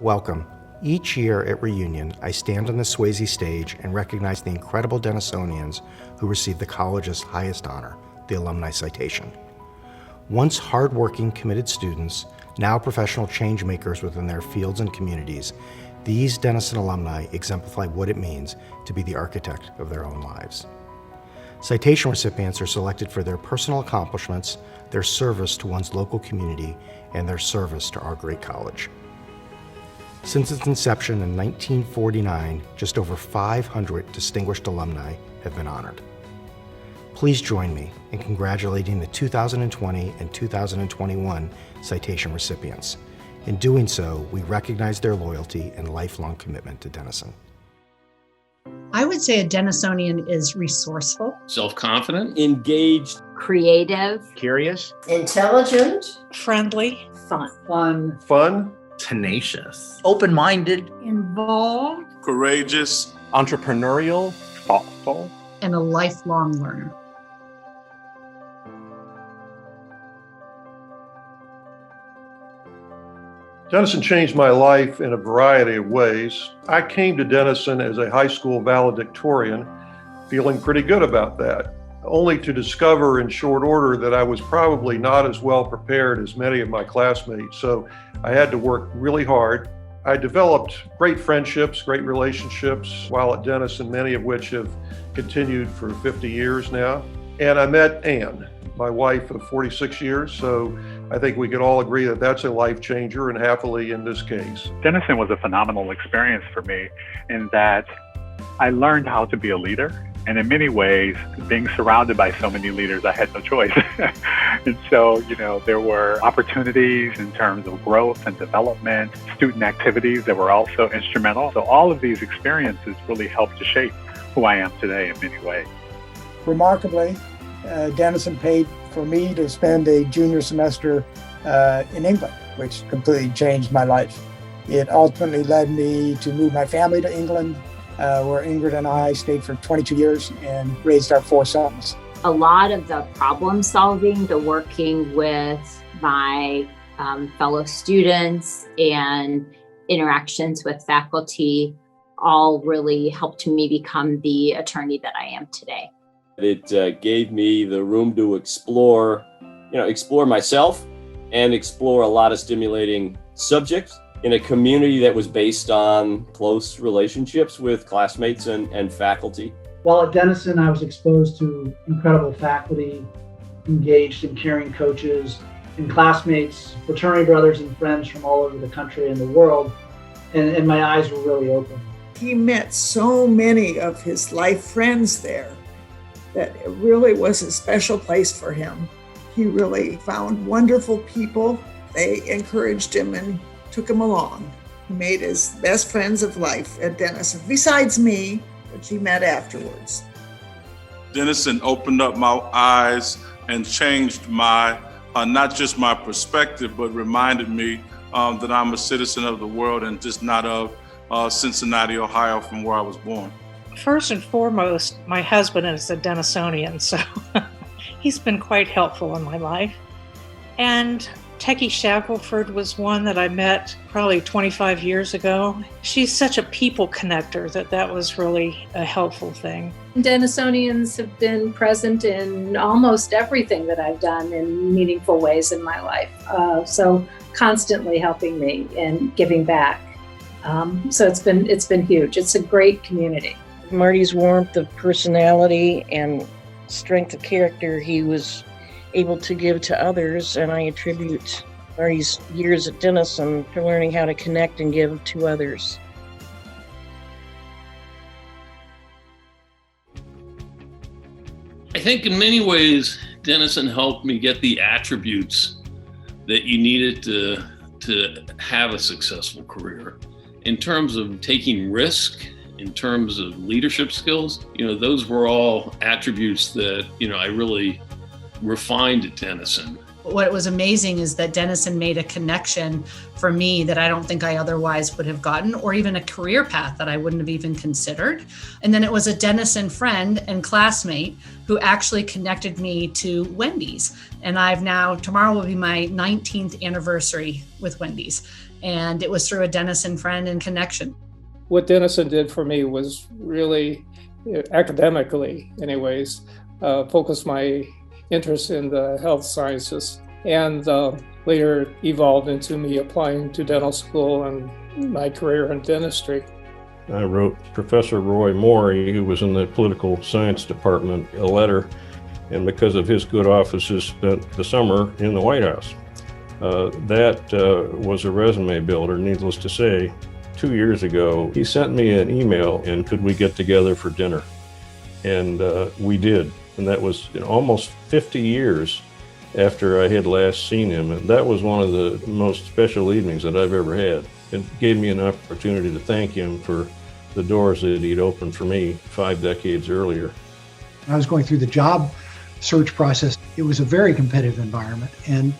Welcome. Each year at Reunion, I stand on the Swayze stage and recognize the incredible Denisonians who receive the college's highest honor, the Alumni Citation. Once hardworking, committed students, now professional change makers within their fields and communities, these Denison alumni exemplify what it means to be the architect of their own lives. Citation recipients are selected for their personal accomplishments, their service to one's local community, and their service to our great college. Since its inception in 1949, just over 500 distinguished alumni have been honored. Please join me in congratulating the 2020 and 2021 citation recipients. In doing so, we recognize their loyalty and lifelong commitment to Denison. I would say a Denisonian is resourceful, self-confident, engaged, creative, curious, intelligent, friendly, fun, tenacious, open-minded, involved, courageous, entrepreneurial, thoughtful, and a lifelong learner. Denison changed my life in a variety of ways. I came to Denison as a high school valedictorian, feeling pretty good about that, only to discover in short order that I was probably not as well prepared as many of my classmates, so I had to work really hard. I developed great friendships, great relationships while at Denison, many of which have continued for 50 years now. And I met Ann, my wife of 46 years, so I think we could all agree that that's a life changer, and happily in this case. Denison was a phenomenal experience for me in that I learned how to be a leader. And in many ways, being surrounded by so many leaders, I had no choice. And so, there were opportunities in terms of growth and development, student activities that were also instrumental. So all of these experiences really helped to shape who I am today in many ways. Remarkably, Denison paid for me to spend a junior semester in England, which completely changed my life. It ultimately led me to move my family to England, where Ingrid and I stayed for 22 years and raised our 4 sons. A lot of the problem solving, the working with my fellow students and interactions with faculty all really helped me become the attorney that I am today. It gave me the room to explore myself and explore a lot of stimulating subjects in a community that was based on close relationships with classmates and faculty. While at Denison, I was exposed to incredible faculty, engaged and caring coaches, and classmates, fraternity brothers and friends from all over the country and the world, and my eyes were really open. He met so many of his life friends there that it really was a special place for him. He really found wonderful people. They encouraged him and took him along. He made his best friends of life at Denison, besides me, which he met afterwards. Denison opened up my eyes and changed my, not just my perspective, but reminded me that I'm a citizen of the world and just not of Cincinnati, Ohio, from where I was born. First and foremost, my husband is a Denisonian, so he's been quite helpful in my life. And Techie Shackelford was one that I met probably 25 years ago. She's such a people connector that was really a helpful thing. Denisonians have been present in almost everything that I've done in meaningful ways in my life. So constantly helping me and giving back. So it's been huge. It's a great community. Marty's warmth of personality and strength of character he was able to give to others, and I attribute Marty's years at Denison to learning how to connect and give to others. I think in many ways, Denison helped me get the attributes that you needed to have a successful career. In terms of taking risk, in terms of leadership skills, those were all attributes that, I really refined at Denison. What was amazing is that Denison made a connection for me that I don't think I otherwise would have gotten, or even a career path that I wouldn't have even considered. And then it was a Denison friend and classmate who actually connected me to Wendy's. And tomorrow will be my 19th anniversary with Wendy's. And it was through a Denison friend and connection. What Denison did for me was really, academically anyways, focused my interest in the health sciences, and later evolved into me applying to dental school and my career in dentistry. I wrote Professor Roy Morey, who was in the political science department, a letter, and because of his good offices, spent the summer in the White House. That was a resume builder, needless to say. 2 years ago, he sent me an email, and could we get together for dinner? And we did, and that was almost 50 years after I had last seen him, and that was one of the most special evenings that I've ever had. It gave me an opportunity to thank him for the doors that he'd opened for me 5 decades earlier. When I was going through the job search process, it was a very competitive environment. And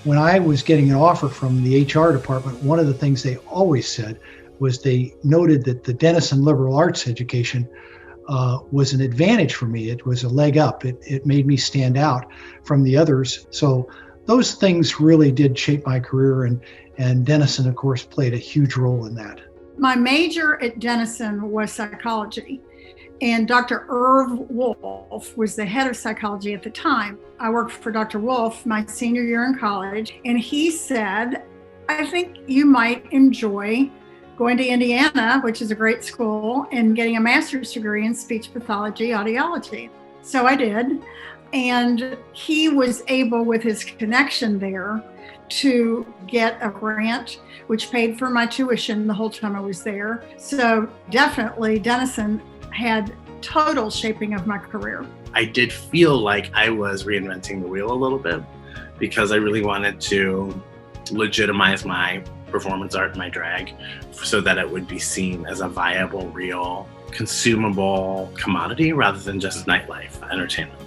when I was getting an offer from the HR department, one of the things they always said was they noted that the Denison liberal arts education was an advantage for me. It was a leg up. It made me stand out from the others. So those things really did shape my career, and Denison, of course, played a huge role in that. My major at Denison was psychology, and Dr. Irv Wolf was the head of psychology at the time. I worked for Dr. Wolf my senior year in college, and he said, I think you might enjoy going to Indiana, which is a great school, and getting a master's degree in speech pathology, audiology. So I did. And he was able, with his connection there, to get a grant, which paid for my tuition the whole time I was there. So definitely Denison had total shaping of my career. I did feel like I was reinventing the wheel a little bit, because I really wanted to legitimize my performance art and my drag so that it would be seen as a viable, real, consumable commodity rather than just nightlife entertainment.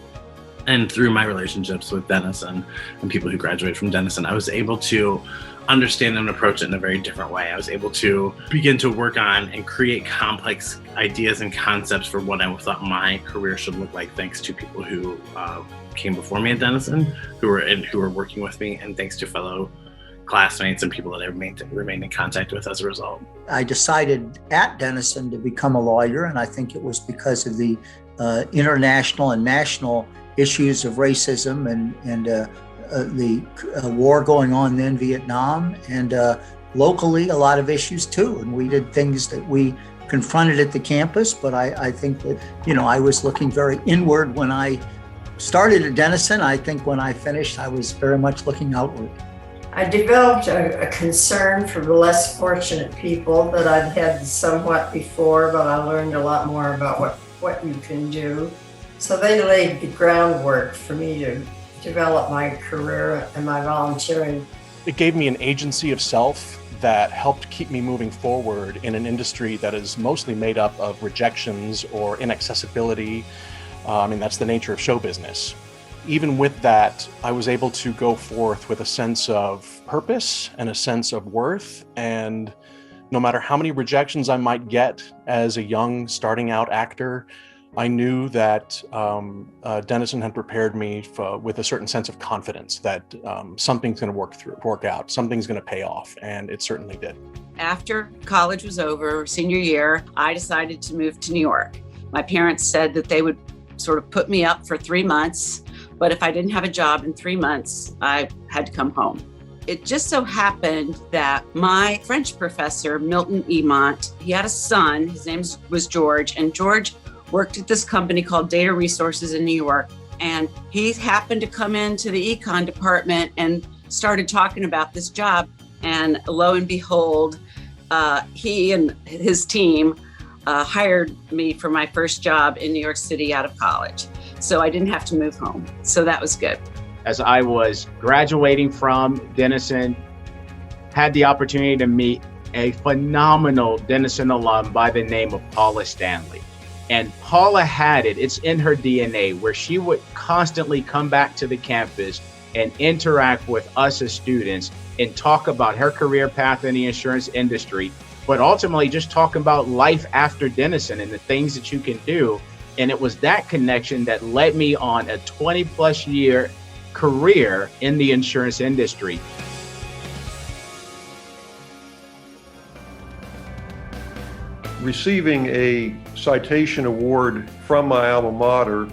And through my relationships with Denison and people who graduated from Denison, I was able to understand and approach it in a very different way. I was able to begin to work on and create complex ideas and concepts for what I thought my career should look like, thanks to people who came before me at Denison, who were working with me, and thanks to fellow classmates and people that I remained in contact with as a result. I decided at Denison to become a lawyer, and I think it was because of the international and national issues of racism and the war going on then, Vietnam, and locally a lot of issues too. And we did things that we confronted at the campus, but I think that, I was looking very inward when I started at Denison. I think when I finished, I was very much looking outward. I developed a concern for the less fortunate people that I'd had somewhat before, but I learned a lot more about what you can do. So they laid the groundwork for me to develop my career and my volunteering. It gave me an agency of self that helped keep me moving forward in an industry that is mostly made up of rejections or inaccessibility. That's the nature of show business. Even with that, I was able to go forth with a sense of purpose and a sense of worth. And no matter how many rejections I might get as a young starting out actor, I knew that Denison had prepared me with a certain sense of confidence that something's going to work out, something's going to pay off, and it certainly did. After college was over, senior year, I decided to move to New York. My parents said that they would sort of put me up for 3 months, but if I didn't have a job in 3 months, I had to come home. It just so happened that my French professor, Milton Emont, he had a son, his name was George, and George worked at this company called Data Resources in New York. And he happened to come into the econ department and started talking about this job. And lo and behold, he and his team hired me for my first job in New York City out of college. So I didn't have to move home. So that was good. As I was graduating from Denison, had the opportunity to meet a phenomenal Denison alum by the name of Paula Stanley. And Paula had it's in her DNA, where she would constantly come back to the campus and interact with us as students and talk about her career path in the insurance industry, but ultimately just talking about life after Denison and the things that you can do. And it was that connection that led me on a 20+ year career in the insurance industry. Receiving a citation award from my alma mater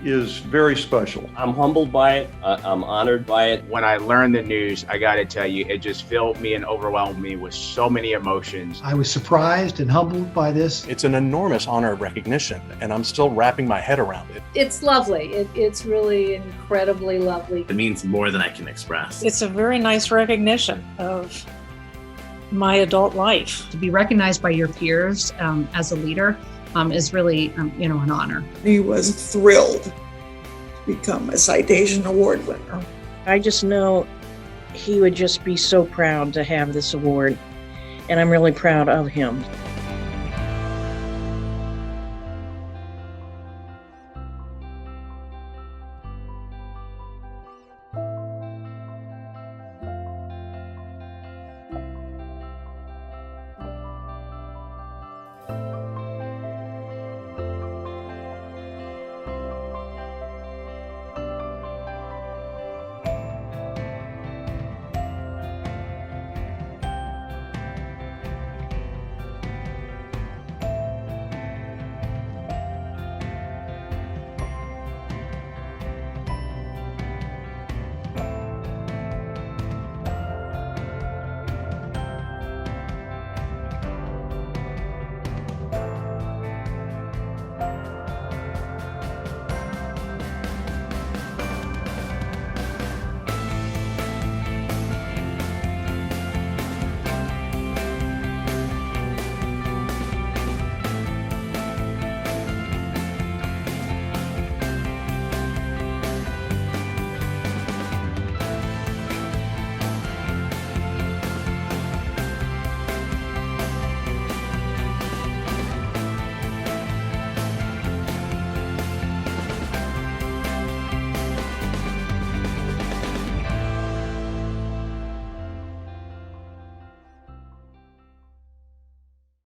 is very special. I'm humbled by it. I'm honored by it. When I learned the news, I got to tell you, it just filled me and overwhelmed me with so many emotions. I was surprised and humbled by this. It's an enormous honor of recognition, and I'm still wrapping my head around it. It's lovely. It's really incredibly lovely. It means more than I can express. It's a very nice recognition of my adult life. To be recognized by your peers as a leader is really, an honor. He was thrilled to become a citation award winner. I just know he would just be so proud to have this award, and I'm really proud of him.